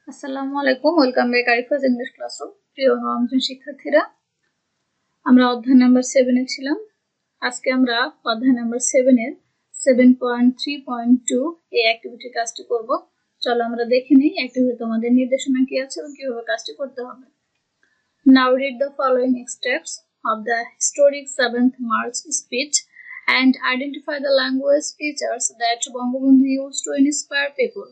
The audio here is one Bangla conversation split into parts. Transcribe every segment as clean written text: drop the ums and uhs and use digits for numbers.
আসসালামু আলাইকুম, welcome back Arifa's English classroom. প্রিয় নবম শ্রেণীর শিক্ষার্থীরা, আমরা অধ্যায় নাম্বার 7 এ ছিলাম। আজকে আমরা অধ্যায় নাম্বার 7 এর 7.3.2 এই অ্যাক্টিভিটি কাজটি করব। চলো আমরা দেখে নিই অ্যাক্টিভিটি তোমাদের নির্দেশনা কি আছে এবং কিভাবে কাজটি করতে হবে। Now read the following extracts of the historic 7th March speech and identify the language features that Bangabandhu used to inspire people.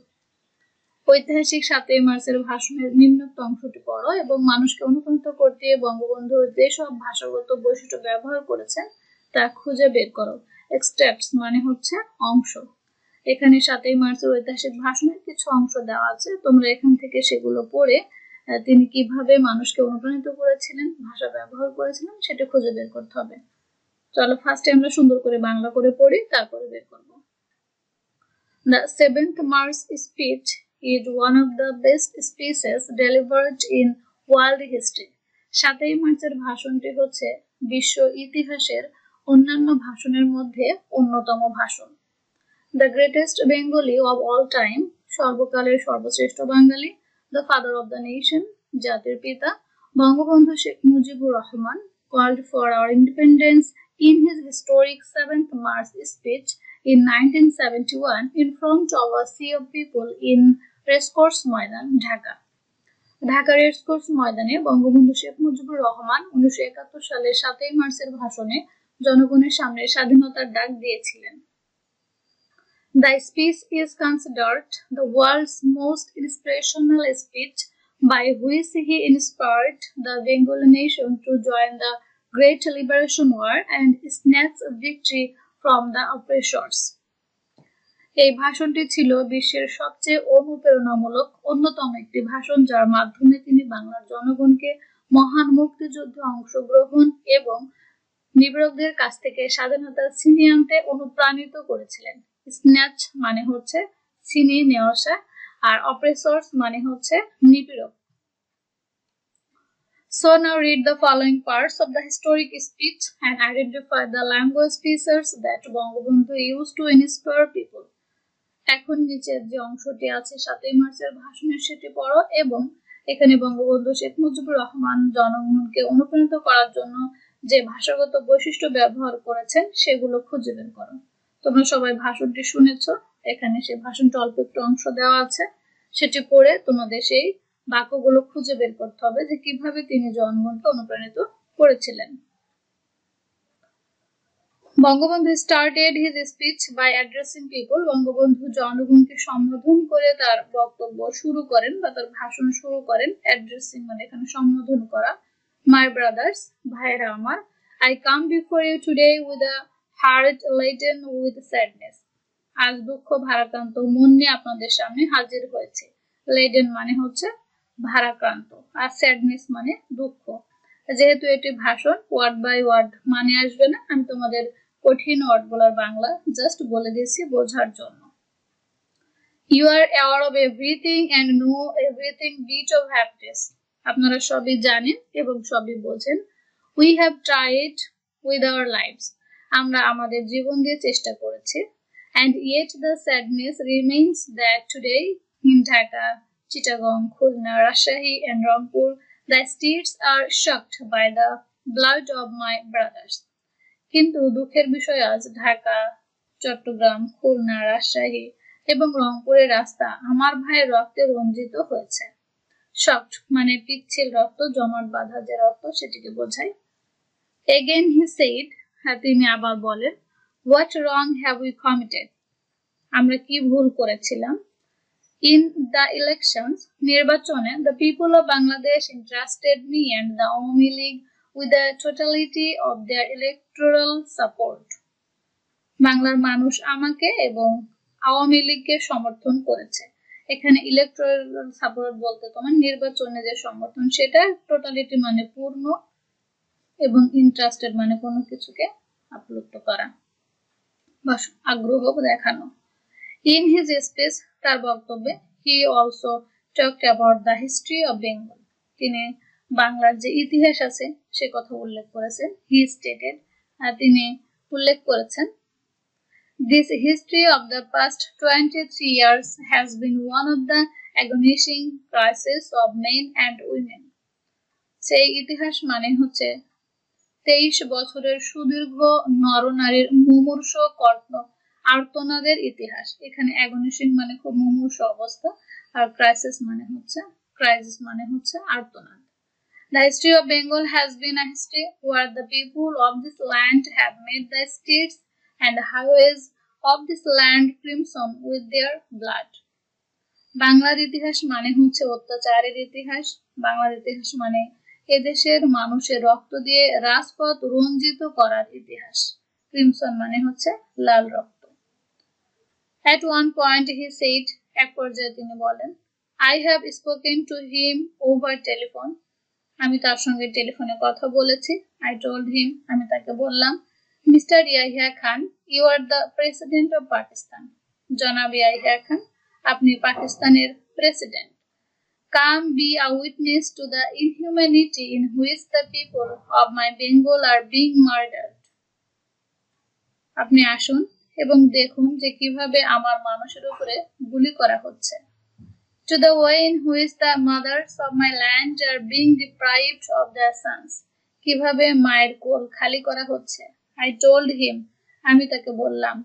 ঐতিহাসিক 7ই মার্চের ভাষণের নিম্নোক্ত অংশটি পড়ো এবং মানুষকে অনুপ্রাণিত করতে বঙ্গবন্ধু যেসব ভাষাগত বৈশিষ্ট্য ব্যবহার করেছেন তা খুঁজে বের করো। এক্সট্রাক্টস মানে হচ্ছে অংশ। এখানে 7ই মার্চের ঐতিহাসিক ভাষণের কিছু অংশ দেওয়া আছে, তোমরা এখান থেকে সেগুলো পড়ে তিনি কিভাবে মানুষকে অনুপ্রাণিত করেছিলেন, ভাষা ব্যবহার করেছিলেন সেটা খুঁজে বের করতে হবে। চলো ফার্স্টে আমরা সুন্দর করে বাংলা করে পড়ি, তারপরে বের করব। The 7th March speech is one of the best speeches delivered in world history. 7ই মার্চের ভাষণটি হচ্ছে বিশ্ব ইতিহাসের অন্যান্য ভাষণের মধ্যে অন্যতম ভাষণ। The greatest Bengali of all time, সর্বকালের সর্বশ্রেষ্ঠ বাঙালি, the father of the nation, জাতির পিতা, Bangabandhu Sheikh Mujibur Rahman called for our independence in his historic 7th March speech in 1971 in front of a sea of people in racecourse Maidan, Dhaka. ঢাকার রেসকোর্স ময়দানে বঙ্গবন্ধু শেখ মুজিবুর রহমান 1971 সালের 7ই মার্চের ভাষণে জনগণের সামনে স্বাধীনতার ডাক দিয়েছিলেন। The speech is considered the world's most inspirational speech by which he inspired the Bengali nation to join the Great Liberation War and snatch victory from the oppressors. এই ভাষণটি ছিল বিশ্বের সবচেয়ে অনুপ্রেরণামূলক অন্যতম একটি ভাষণ, যার মাধ্যমে তিনি বাংলার জনগণকে মহান মুক্তিযুদ্ধে অংশগ্রহণ এবং নিপীড়কদের কাছ থেকে স্বাধীনতা ছিনিয়ে আনতে অনুপ্রাণিত করেছিলেন। স্ন্যাচ মানে হচ্ছে ছিনিয়ে নেওয়া, আর অপ্রেসর্স মানে হচ্ছে নিপীড়ক। So now read the following parts of the historic speech and identify the language features that Bangabandhu used to inspire people. এখন নিচের যে অংশটি আছে 7ই মার্চের ভাষণের সেটি পড়ো এবং এখানে বঙ্গবন্ধু শেখ মুজিবুর রহমান জনগণকে অনুপ্রাণিত করার জন্য যে ভাষাগত বৈশিষ্ট্য ব্যবহার করেছেন সেগুলো খুঁজে বের করো। তোমরা সবাই ভাষণটি শুনেছো, এখানে সেই ভাষণটা অল্প একটু অংশ দেওয়া আছে, সেটি পড়ে তোমাদের সেই বাক্যগুলো খুঁজে বের করতে হবে যে কিভাবে তিনি জনগণকে অনুপ্রাণিত করেছিলেন। Bangabandhu started his speech by addressing people. Bangabandhu জনগণকে সম্বোধন করে তার বক্তব্য শুরু করেন বা তার ভাষণ শুরু করেন। অ্যাড্রেসিং মানে এখানে সম্বোধন করা। My brothers, ভাইরা আমার, I come before you today with a heart laden with sadness. আজ দুঃখ ভারাক্রান্ত মন নিয়ে আপনাদের সামনে হাজির হয়েছে। Laden মানে হচ্ছে ভারাক্রান্ত, আর sadness মানে দুঃখ। যেহেতু এটি ভাষণ, ওয়ার্ড বাই ওয়ার্ড মানে আসবে না, আমি তোমাদের কঠিন ওয়ার্ডগুলোর বাংলা জাস্ট বলে দিয়েছি বোঝার জন্য। You are aware of everything and know everything bit of happiness. আপনারা সবই জানেন এবং সবই বোঝেন। We have tried with our lives. আমরা আমাদের জীবন দিয়ে চেষ্টা করেছি। And yet the sadness remains that today in Dhaka, Chittagong, Khulna, Rajshahi and Rampur, the streets are shocked by the blood of my brothers. কিন্তু দুঃখের বিষয় আজ ঢাকা, চট্টগ্রাম, খুলনা, রাজশাহী এবং রংপুরের রাস্তা আমার ভাইয়ের রক্তে রঞ্জিত হয়েছে। শকড মানে পিচ্ছিল রক্ত, জমাট বাঁধা যে রক্ত সেটিকে বোঝায়। Again he said, তিনি আবার বলেন, what wrong have we committed? আমরা কি ভুল করেছিলাম? In the elections, নির্বাচনে, the people of Bangladesh entrusted me and the Awami League with the totality of their electoral support. বাংলার মানুষ আমাকে এবং আওয়ামী লীগকে সমর্থন করেছে। এখানে ইলেকট্রাল সাপোর্ট বলতে তোমার নির্বাচনে যে সমর্থন, সেটা টোটালিটি মানে পূর্ণ এবং ইন্টারেস্টেড মানে কোনো কিছুকে আপ্লুত করা বা আগ্রহ দেখানো। In his speech, তার বক্তব্যে, he also talked about the history of Bengal. তিনি বাংলার যে ইতিহাস আছে সে কথা উল্লেখ করেছেন। He stated, তিনি উল্লেখ করেছেন, this history of the past 23 years has been one of the agonizing crisis of men and women. সেই ইতিহাস মানে হচ্ছে 23 বছরের সুদীর্ঘ নরনারীর মুমূর্ষ আর্তনাদের ইতিহাস। এখানে অ্যাগনিশিং মানে খুব মুমূর্ষ অবস্থা, আর ক্রাইসিস মানে হচ্ছে আর্তনাদ। The history of Bengal has been a history where the people of this land have made the streets and highways of this land crimson with their blood. বাংলার ইতিহাস মানে হচ্ছে অত্যাচারের ইতিহাস। বাংলার ইতিহাস মানে এদেশের মানুষের রক্ত দিয়ে রাজপথ রঞ্জিত করার ইতিহাস। ক্রিমসন মানে হচ্ছে লাল রক্ত। At one point he said, এক পর্যায়ে তিনি বলেন, I have spoken to him over telephone. আমি তার সঙ্গে টেলিফোনে কথা বলেছি। I told him, আমি তাকে বললাম, Mr. Yahya Khan, you are the president of Pakistan. জনাব ইয়াহিয়া খান, আপনি পাকিস্তানের president. Come be a witness to the inhumanity in which the people of my Bengal are being murdered. আপনি আসুন এবং দেখুন যে কিভাবে আমার মানুষের উপরে গুলি করা হচ্ছে। To the way in which the mothers of my land are being deprived of their sons. কিভাবে মায়ের কোল খালি করা হচ্ছে। I told him, আমি তাকে বললাম,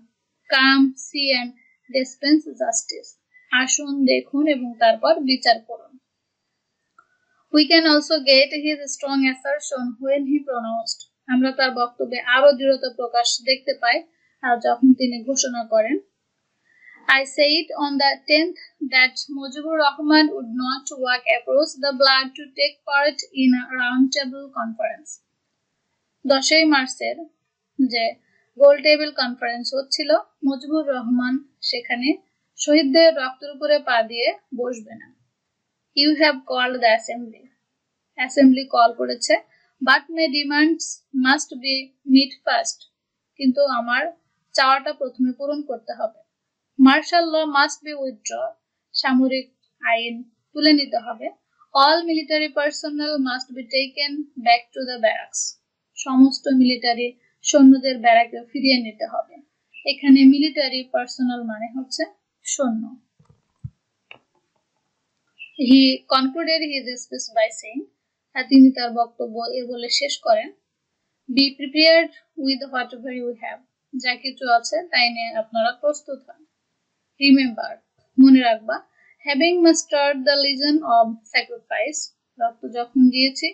Come see and dispense justice. আসুন দেখুন এবং তারপর বিচার করুন। We can also get his strong assertion when he pronounced. আমরা তার বক্তব্যে আরো দৃঢ়তা প্রকাশ দেখতে পাই যখন তিনি ঘোষণা করেন, I said on the 10th that Mujibur Rahman would not walk across the blood to take part in a roundtable conference. 10ই মার্চের যে গোল টেবিল কনফারেন্স হচ্ছিল, মুজিবুর রহমান সেখানে শহীদদের রক্তের উপরে পা দিয়ে বসবে না। You have called the assembly. Assembly call করেছে, but my demands must be met first. কিন্তু আমার চাওয়াটা প্রথমে পূরণ করতে হবে। Martial law must be withdrawn. সামরিক আইন তুলে নিতে হবে। All military personnel must be taken back to the barracks. সমস্ত মিলিটারি সৈন্যদের ব্যারাকে ফিরিয়ে নিতে হবে। এখানে মিলিটারি পার্সোনাল মানে হচ্ছে সৈন্য। He concluded his speech by saying, তিনি তার বক্তব্য এ বলে শেষ করেন, Be prepared with whatever you have. যা কিছু আছে তাই নিয়ে আপনারা প্রস্তুত হন। Remember, মনে রাখবা, having mastered the legion of sacrifice, রক্ত যখন দিয়েছি,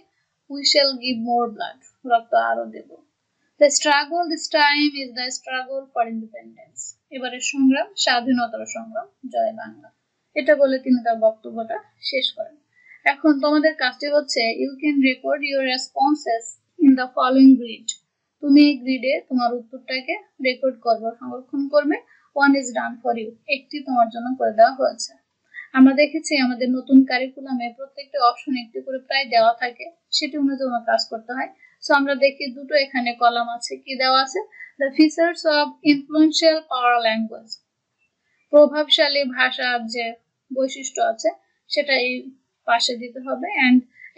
we shall give more blood, রক্ত আরো দেব। The struggle this time is the struggle for independence. এবারের সংগ্রাম স্বাধীনতার সংগ্রাম, জয় বাংলা। এটা বলে তিনি তার বক্তব্যটা শেষ করেন। এখন তোমাদের কাজটি হচ্ছে, you can record your responses in the following grid. তুমি এই গ্রিডে তোমার উত্তরটাকে রেকর্ড করবে, সংরক্ষণ করবে। One is done for you. একটি তোমার জন্য করে দেওয়া হয়েছে। আমরা দেখেছি আমাদের নতুন কারিকুলামে প্রত্যেকটা অপশন একটি করে প্রায় দেওয়া থাকে, সেটি অনুযায়ী তোমার কাজ করতে হয়। সো আমরা দেখি দুটো এখানে কলাম আছে, কি দেওয়া আছে, the features of influential power language. প্রভাবশালী ভাষার যে বৈশিষ্ট্য আছে সেটা এই পাশে দিতে হবে, and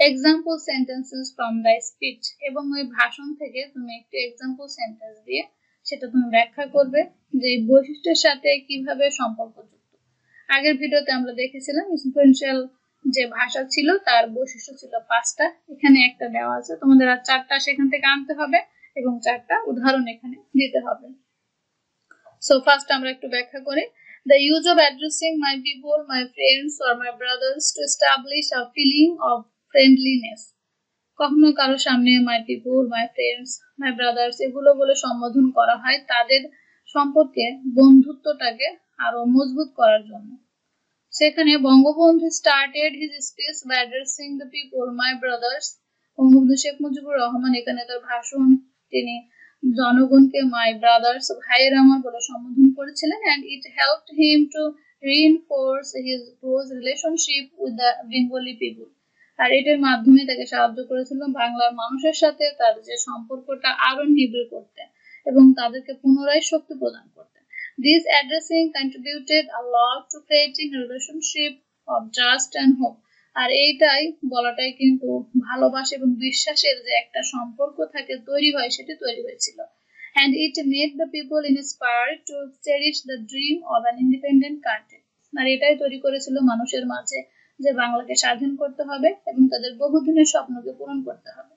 example sentences from the speech. এবং ওই ভাষণ থেকে তুমি একটি এক্সাম্পল সেন্টেন্স দিয়ে সেটা তুমি ব্যাখ্যা করবে যে এই বৈশিষ্ট্যের সাথে কিভাবে সম্পর্কযুক্ত। আগের ভিডিওতে আমরা দেখেছিলাম ইনফ্লুয়েন্সিয়াল যে ভাষা ছিল তার বৈশিষ্ট্য ছিল 5টা, এখানে একটা দেওয়া আছে, তোমাদের আর 4টা সেখান থেকে আনতে হবে এবং 4টা উদাহরণ এখানে দিতে হবে। সো ফার্স্ট আমরা একটু ব্যাখ্যা করি। The use of addressing my people, my friends or my brothers to establish a feeling of friendliness. কখনো কারো সামনে my people, my friends, my brothers এগুলো বলে সম্বোধন করা হয় তাদের সম্পর্কে বন্ধুত্বটাকে আরো মজবুত করার জন্য। সেখানে Bangabandhu started his speech by addressing the people, my brothers. Bangabandhu Sheikh Mujibur Rahman এখানে তার ভাষণ তিনি জনগণকে my brothers, ভাইয়ের আমার বলে সম্বোধন করেছিলেন, and it helped him to reinforce his close relationship with the Bengali people. আর এটার মাধ্যমে তাকে সাহায্য করেছিল বাংলার মানুষের সাথে তার যে সম্পর্কটা আরো নিবিড় করতে এবং তাদেরকে পুনরায় শক্তি প্রদান করতে। This addressing contributed a lot to creating a relationship of trust and hope. আর এইটাই বলাটাই কিন্তু ভালোবাসা এবং বিশ্বাসের যে একটা সম্পর্ক থাকে তৈরি হয়, সেটি তৈরি হয়েছিল। And it made the people inspired to cherish the dream of an independent country. আর এটাই তৈরি করেছিল মানুষের মাঝে যে বাংলাকে স্বাধীন করতে হবে এবং তাদের বহুদিনের স্বপ্নকে পূরণ করতে হবে।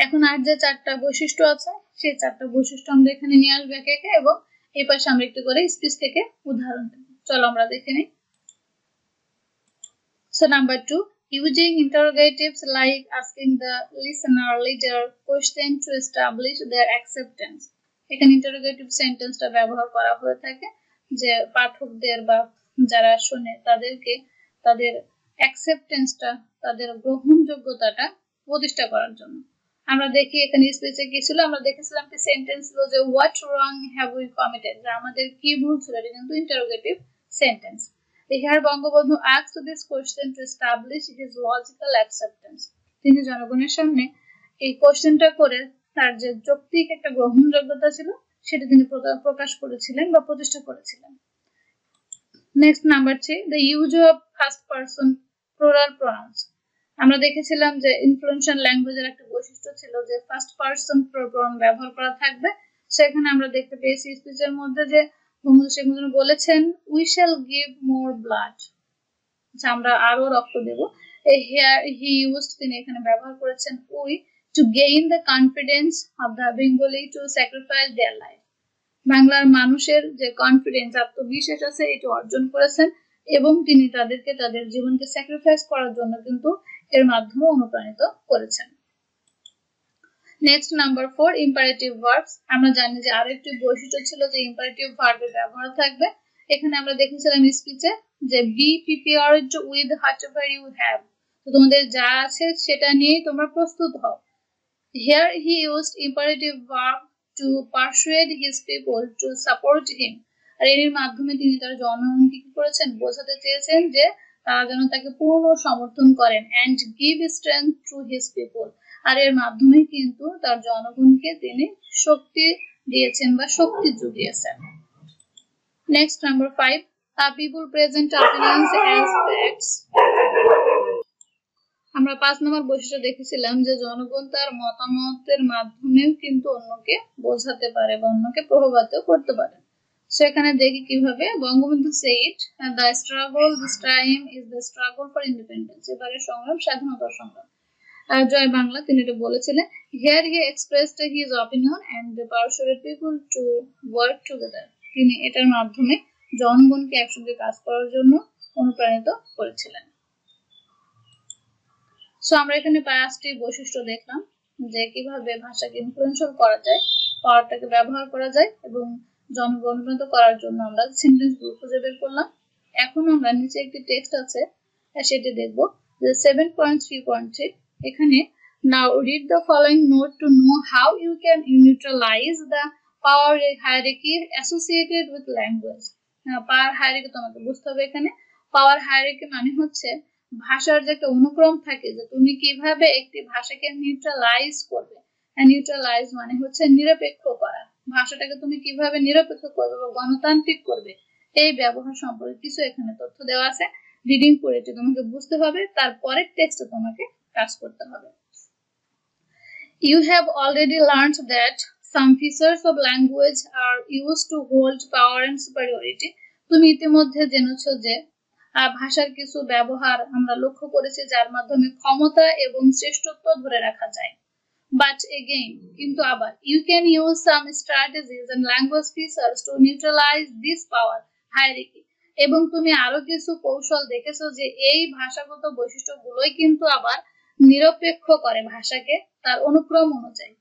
এখন আর যে 4টা বৈশিষ্ট্য আছে সেই 4টা বৈশিষ্ট্য আমরা এখানে নিয়ে আসবো একে একে, এবং এই পাশে আমরা একটু করে স্পিচ থেকে উদাহরণ দেব। চলো আমরা দেখে নিই। So number 2, using interrogatives like asking the listener leader question to establish their acceptance. এখানে ইন্টারোগেটিভ সেন্টেন্সটা ব্যবহার করা হয়ে থাকে যে পাঠকদের বা যারা শোনে তাদেরকে তাদের অ্যাকসেপ্টেন্সটা, তাদের গ্রহণযোগ্যতাটা প্রতিষ্ঠা করার জন্য। আমরা দেখি এখানে স্পিচে কি ছিল, আমরা দেখেছিলাম কি সেন্টেন্স ছিল যে what wrong have we committed, যে আমাদের কি ভুল ছিল, এটা কিন্তু interrogative sentence. Here Bangabandhu asked this question to establish his logical acceptance. তিনি জনগণের সামনে এই কোশ্চেনটা করে তার যে যৌক্তিক একটা গ্রহণযোগ্যতা ছিল সেটা তিনি প্রকাশ করেছিলেন বা প্রতিষ্ঠা করেছিলেন। Next number 3, the use of first person plural pronouns. আমরা দেখেছিলাম যে ইনফ্লুয়েন্সিয়াল ল্যাঙ্গুয়েজের একটা বৈশিষ্ট্য ছিল যে ফার্স্ট পারসন প্রোনাউন ব্যবহার করা থাকবে। সেখানে আমরা দেখতে পেয়েছি স্পিচের মধ্যে যে বঙ্গবন্ধু শেখ মুজিব বলেছেন we shall give more blood, আমরা আরো রক্ত দেব। হিয়ার হি ইউজড, তিনি এখানে ব্যবহার করেছেন we to gain the confidence of the Bengali to sacrifice their life. বাংলার মানুষের যে কনফিডেন্স, আত্মবিশ্বাস আছে, এটা অর্জন করেছেন এবং তিনি তাদেরকে তাদের জীবনকে স্যাক্রিফাইস করার জন্য কিন্তু এর মাধ্যমে অনুপ্রাণিত করেছেন। Next number 4, imperative verbs. আমরা জানি যে আরেকটি বৈশিষ্ট্য ছিল যে ইম্পারেটিভ ভার্বের ব্যবহার থাকবে। এখানে আমরা দেখেছিলাম স্পিচে যে be prepared with whatever you have, তো তোমাদের যা আছে সেটা নিয়ে তোমরা প্রস্তুত হও। Here he used imperative verb to persuade his people to support him. আর এর মাধ্যমে তিনি তার জনগণকে কি করেছেন, বোঝাতে চেয়েছেন যে তারা যেন তাকে পূর্ণ সমর্থন করেন, and give strength to his people. আর এর মাধ্যমে কিন্তু তার জনগণকে তিনি শক্তি দিয়েছেন বা শক্তি জুগিয়েছেন। Next number 5, people present opinions as facts. আমরা 5 নম্বর বৈশিষ্ট্য দেখেছিলাম যে জনগণ তার মতামতের মাধ্যমেও কিন্তু অন্যকে বোঝাতে পারে বা অন্যকে প্রভাবিত করতে পারে। সেখানে দেখি কিভাবে Bangabandhu said the struggle this time is the struggle for independence, এবারে সংগ্রাম স্বাধীনতার সংগ্রাম। জয় বাংলা, তিনি এটা বলেছিলেন। Here he expressed his opinion and persuaded people to work together. তিনি এটার মাধ্যমে জনগণকে একসঙ্গে কাজ করার জন্য অনুপ্রাণিত করেছিলেন। সো আমরা এখানে 5টি বৈশিষ্ট্য দেখলাম যে কিভাবে ভাষাকে ইনফ্লুয়েন্সিয়াল করা যায়, পাওয়ারটাকে ব্যবহার করা যায় এবং জনগণ উন্নত করার জন্য আমরা সেন্টেন্সগুলো খুঁজে বের করলাম। এখন আমরা নিচে একটি টেক্সট আছে সেটি দেখব যে 7.3.3। এখানে now read the following note to know how you can neutralize the power hierarchy associated with language. Power hierarchy তোমাকে বুঝতে হবে। এখানে পাওয়ার হায়ারার্কি মানে হচ্ছে ভাষার যে একটা অনুক্রম থাকে যে তুমি কিভাবে একটি ভাষাকে নিউট্রালাইজ করবে। নিউট্রালাইজ মানে হচ্ছে নিরপেক্ষ করা, ভাষাটাকে তুমি কিভাবে নিরপেক্ষ করবে বা গণতান্ত্রিক করবে, এই ব্যবহার সম্পর্কে কিছু এখানে তথ্য দেওয়া আছে। রিডিং করে এটা তোমাকে বুঝতে হবে, তারপরে টেক্সটে তোমাকে কাজ করতে হবে। You have already learned that some features of language are used to hold power and superiority. তুমি ইতিমধ্যে জেনেছো যে ভাষার কিছু ব্যবহার আমরা লক্ষ্য করেছি যার মাধ্যমে ক্ষমতা এবং শ্রেষ্ঠত্ব ধরে রাখা যায়। But again, কিন্তু আবার you can use some strategies and language features to neutralize this power hierarchy. এবং তুমি আরো কিছু কৌশল দেখেছো যে এই ভাষাগত বৈশিষ্ট্যগুলোই কিন্তু আবার নিরপেক্ষ করে ভাষাকে তার অনুক্রম অনুযায়ী।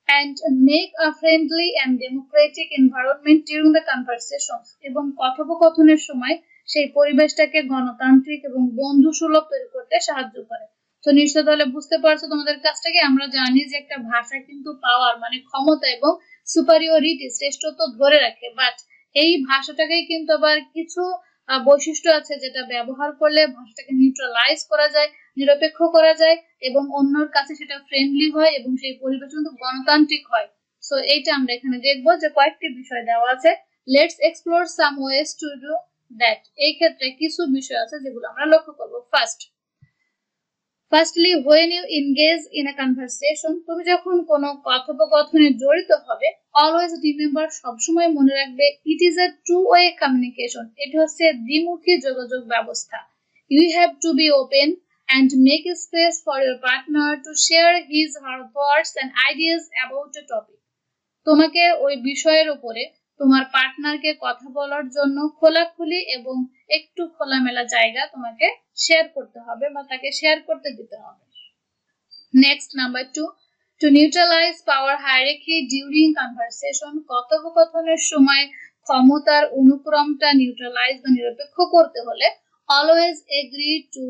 And make a friendly and democratic environment during the conversations. এবং কথোপকথনের সময় সেই পরিবেশটাকে গণতান্ত্রিক এবং বন্ধুসুলভ তৈরি করতে সাহায্য করে। তো নিশ্চয় তাহলে বুঝতে পারছো তোমাদের কাজটাকে। আমরা জানি যে একটা ভাষা কিন্তু পাওয়ার মানে ক্ষমতা এবং সুপারিয়রিটি শ্রেষ্ঠত্ব ধরে রাখে, বাট এই ভাষাটাকেই কিন্তু আবার কিছু বৈশিষ্ট্য আছে যেটা ব্যবহার করলে ভাষাটাকে নিউট্রালাইজ করা যায়, নিরপেক্ষ করা যায় এবং অন্যর কাছে সেটা ফ্রেন্ডলি হয় এবং সেই পরিবেশ কিন্তু গণতান্ত্রিক হয়। সো এইটা আমরা এখানে দেখবো যে কয়েকটি বিষয় দেওয়া আছে। Let's explore some ways to do that. এই ক্ষেত্রে কিছু বিষয় আছে যেগুলো আমরা লক্ষ্য করব। Firstly, when you engage in a conversation, তুমি যখন কোনো কথোপকথনে জড়িত হবে, always remember, সবসময় মনে রাখবে, it is a two-way communication. এটা হচ্ছে দ্বিমুখী যোগাযোগ ব্যবস্থা. You have to be open and make space for your partner to share his or her thoughts and ideas about a topic. তোমাকে ওই বিষয়ের উপরে তোমার পার্টনারকে কথা বলার জন্য খোলাখুলি এবং একটু খোলামেলা জায়গা তোমাকে শেয়ার করতে হবে বা তাকে শেয়ার করতে দিতে হবে। Next number 2, to neutralise power hierarchy during conversation. কথোপকথনের সময় ক্ষমতার অনুক্রমটা নিউট্রালাইজ বা নিরপেক্ষ করতে হলে always agree to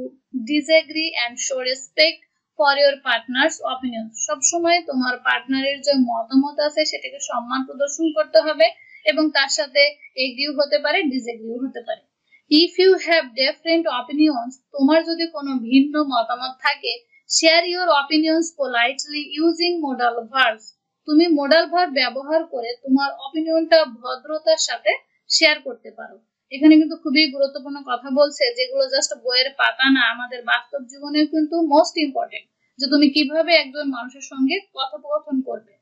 disagree and show respect for your partner's opinion. সবসময় তোমার পার্টনারের যে মতামত আছে সেটাকে সম্মান প্রদর্শন করতে হবে এবং তার সাথে এগ্রিও হতে পারে, ডিসএগ্রিও হতে পারে। If you have different opinions, তোমার যদি কোনো ভিন্ন মতামত থাকে, share your opinions politely using modal verbs. তুমি মোডাল ভার্ব ব্যবহার করে তোমার অপিনিয়নটা ভদ্রতার সাথে শেয়ার করতে পারো। এখানে কিন্তু খুবই গুরুত্বপূর্ণ কথা বলছে, যেগুলো জাস্ট বইয়ের পাতা না, আমাদের বাস্তব জীবনেও কিন্তু মোস্ট ইম্পর্টেন্ট, যে তুমি কিভাবে একজন মানুষের সঙ্গে কথোপকথন করবে।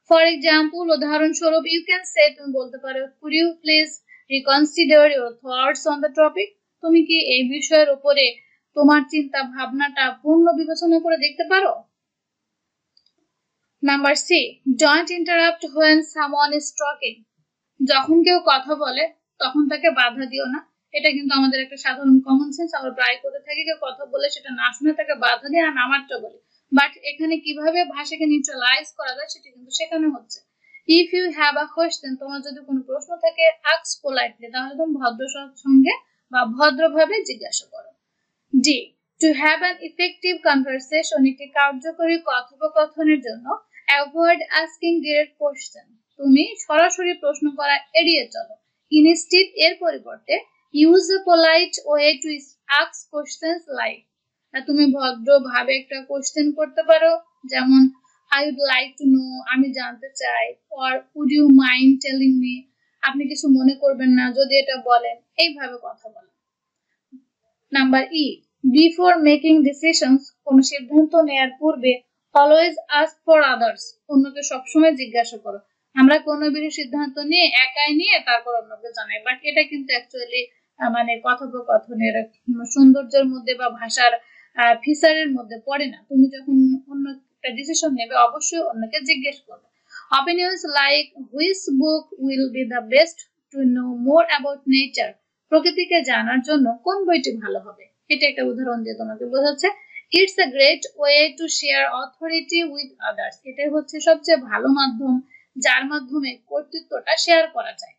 ফর এক্সাম্পল, উদাহরণস্বরূপ, ইউ ক্যান সে, তুমি বলতে পারো, could you please reconsider your thoughts on the topic. তুমি কি এই বিষয়ের উপরে তোমার চিন্তা ভাবনাটা পূর্ণ বিবেচনা করে দেখতে পারো। Number C, don't interrupt when someone is talking. যখন কেউ কথা বলে তখন তাকে বাধা দিও না। এটা কিন্তু আমাদের একটা সাধারণ কমন সেন্স, আমরা প্রায় করে থাকি, কেউ কথা বলে সেটা না শুনে তাকে বাধা দিয়ে আর নামারটা বলি। বাট এখানে কিভাবে ভাষাকে নিউট্রালাইজ করা যায় সেটা কিন্তু শেখানো হচ্ছে। If you have a question, তোমার যদি কোনো প্রশ্ন থাকে, আস্ক পোলাইটলি, তাহলে তুমি ভদ্র সঙ্গে বা ভদ্রভাবে জিজ্ঞাসা করো। D, to have an effective conversation, একটি কার্যকরী কথোপকথনের জন্য অ্যাভয়েড আস্কিং ডিরেক্ট কোয়েশ্চেন। তুমি সরাসরি প্রশ্ন করা এড়িয়ে চলো। ইনস্টিড, এর পরিবর্তে use a polite way to ask questions like, তুমি ভদ্রভাবে একটা কোয়েশ্চেন করতে পারো, যেমন I would like to know, আমি জানতে চাই, or would you mind telling me, আপনি কিছু মনে করবেন না যদি এটা বলেন, এইভাবে কথা বলেন। Number E, before making decisions, কোন সিদ্ধান্ত নেয়ার পূর্বে অলওয়েজ আস্ক ফর আদার্স, অন্যকে সবসময় জিজ্ঞাসা করো। আমরা কোনো বিষয়ে সিদ্ধান্ত নিয়ে একাই নিয়ে তারপর অন্যকে জানাই, বাট এটা কিন্তু অ্যাকচুয়ালি মানে কথোপকথনের সৌন্দর্যের মধ্যে বা ভাষার ফিচারের মধ্যে পড়ে না। তুমি যখন অন্য একটা ডিসিশন নেবে অবশ্যই অন্যকে জিজ্ঞেস করবে। Opinions like which book will be the best to know more about nature, প্রকৃতিকে জানার জন্য কোন বইটি ভালো হবে, এটা একটা উদাহরণ দিয়ে তোমাকে বোঝাচ্ছে। It's a great way to share authority with others, এটাই হচ্ছে সবচেয়ে ভালো মাধ্যম যার মাধ্যমে কর্তৃত্বটা শেয়ার করা যায়।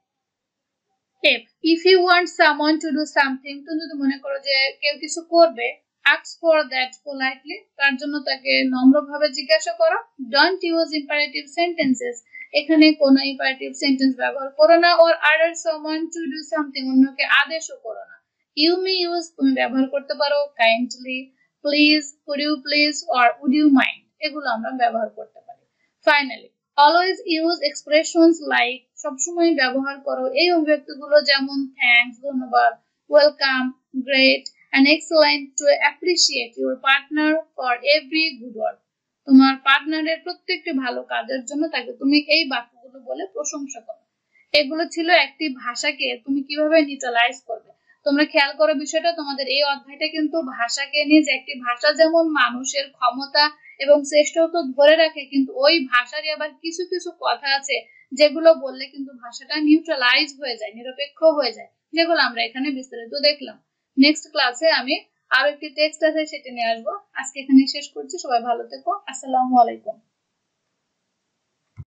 If you want someone to do something, তুমি যদি মনে করো যে কেউ কিছু করবে, আস্ক ফর দ্যাট পোলাইটলি, তার জন্য তাকে নম্রভাবে জিজ্ঞাসা করো। ডোন্ট ইউজ ইম্পারেটিভ সেন্টেন্সেস, এখানে কোনো ইম্পারেটিভ সেন্টেন্স ব্যবহার করো না। Or order someone to do something, অন্যকে আদেশও করো না। ইউ মে ইউজ, তুমি ব্যবহার করতে পারো kindly, please, could you please, or would you mind, এগুলো আমরা ব্যবহার করতে পারি। Finally, always use expressions like, সবসময় ব্যবহার করো এই অভিব্যক্তিগুলো, যেমন থ্যাঙ্কস, ধন্যবাদ, welcome, great and excellent to appreciate your partner for every good work. তোমার পার্টনারের প্রত্যেকটি ভালো কাজের জন্য তাকে তুমি এই বাক্যগুলো বলে প্রশংসা করো। এগুলো ছিল একটি ভাষাকে তুমি কিভাবে নিউট্রালাইজ করবে। তোমরা খেয়াল করো বিষয়টা, তোমাদের এই অধ্যায়টা কিন্তু ভাষাকে নিয়ে, যে একটি ভাষা যেমন মানুষের ক্ষমতা এবং শ্রেষ্ঠত্ব ধরে রাখে, কিন্তু ওই ভাষারই আবার কিছু কিছু কথা আছে যেগুলো বললে কিন্তু ভাষাটা নিউট্রালাইজ হয়ে যায়, নিরপেক্ষ হয়ে যায়, যেগুলো আমরা এখানে বিস্তারিত দেখলাম। নেক্সট ক্লাসে আমি আরো একটি টেক্সট আছে সেটা নিয়ে আসবো। আজকে এখানে শেষ করছি, সবাই ভালো থেকো, আসসালামু আলাইকুম।